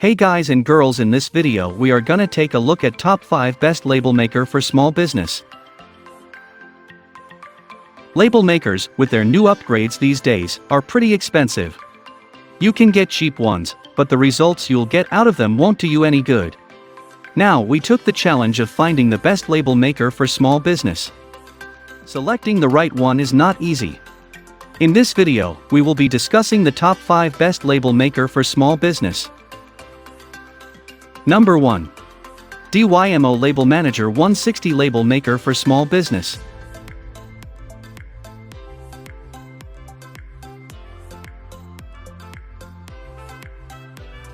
Hey guys and girls, in this video we are gonna take a look at top 5 best label maker for small business. Label makers, with their new upgrades these days, are pretty expensive. You can get cheap ones, but the results you'll get out of them won't do you any good. Now we took the challenge of finding the best label maker for small business. Selecting the right one is not easy. In this video, we will be discussing the top 5 best label maker for small business. Number 1. DYMO Label Manager 160 Label Maker for Small Business.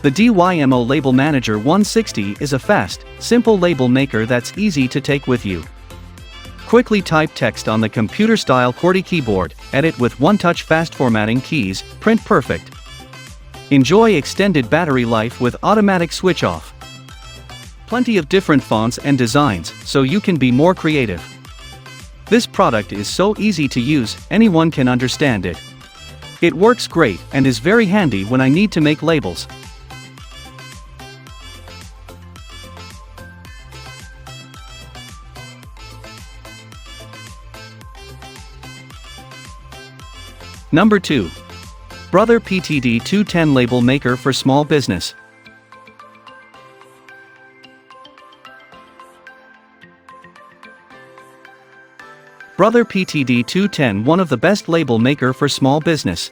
The DYMO Label Manager 160 is a fast, simple label maker that's easy to take with you. Quickly type text on the computer-style QWERTY keyboard, edit with one-touch fast formatting keys, print perfect. Enjoy extended battery life with automatic switch off. Plenty of different fonts and designs, so you can be more creative. This product is so easy to use, anyone can understand it. It works great and is very handy when I need to make labels. Number 2. Brother PTD 210 Label Maker for Small Business. Brother PTD 210, one of the best label maker for small business.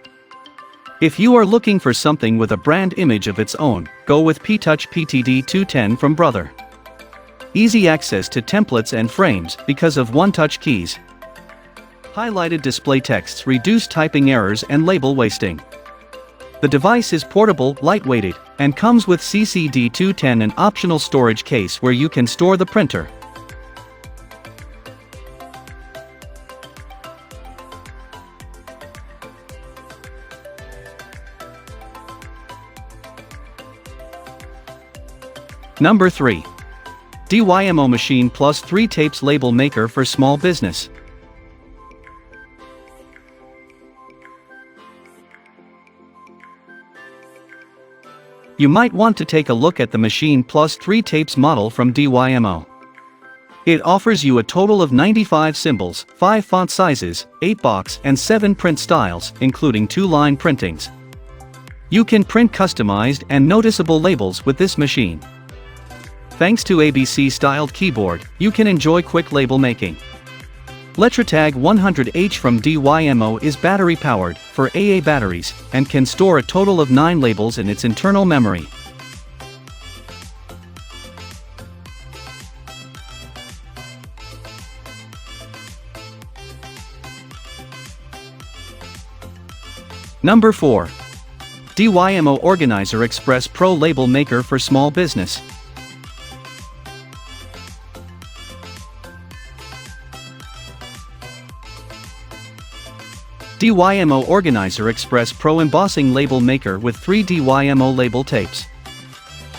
If you are looking for something with a brand image of its own, go with P-Touch PTD 210 from Brother. Easy access to templates and frames because of one-touch keys. Highlighted display texts reduce typing errors and label wasting. The device is portable, lightweighted, and comes with CCD 210, an optional storage case where you can store the printer. Number 3. DYMO Machine Plus 3 Tapes Label Maker for Small Business. You might want to take a look at the Machine Plus 3 Tapes model from DYMO. It offers you a total of 95 symbols, 5 font sizes, 8 box and 7 print styles, including 2-line printings. You can print customized and noticeable labels with this machine. Thanks to ABC-styled keyboard, you can enjoy quick label making. LetraTag 100H from DYMO is battery-powered, for AA batteries, and can store a total of 9 labels in its internal memory. Number 4. DYMO Organizer Express Pro Label Maker for Small Business. DYMO Organizer Express Pro Embossing Label Maker with 3 DYMO label tapes.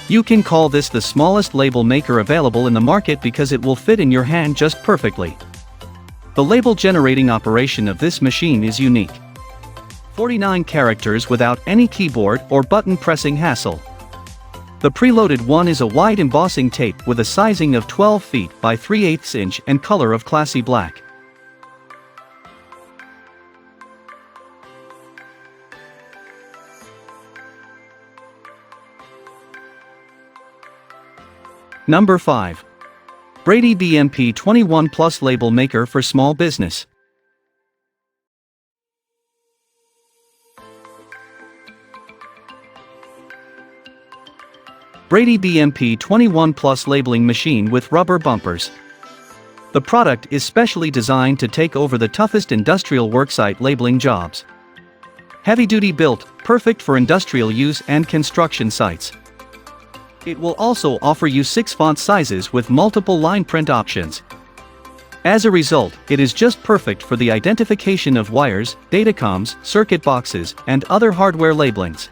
You can call this the smallest label maker available in the market because it will fit in your hand just perfectly. The label generating operation of this machine is unique. 49 characters without any keyboard or button pressing hassle. The preloaded one is a wide embossing tape with a sizing of 12 feet by 3/8 inch and color of classy black. Number 5. Brady BMP 21 Plus Label Maker for Small Business. Brady BMP 21 Plus Labeling Machine with rubber bumpers. The product is specially designed to take over the toughest industrial worksite labeling jobs. Heavy-duty built, perfect for industrial use and construction sites. It will also offer you 6 font sizes with multiple line print options. As a result, it is just perfect for the identification of wires, datacoms, circuit boxes, and other hardware labelings.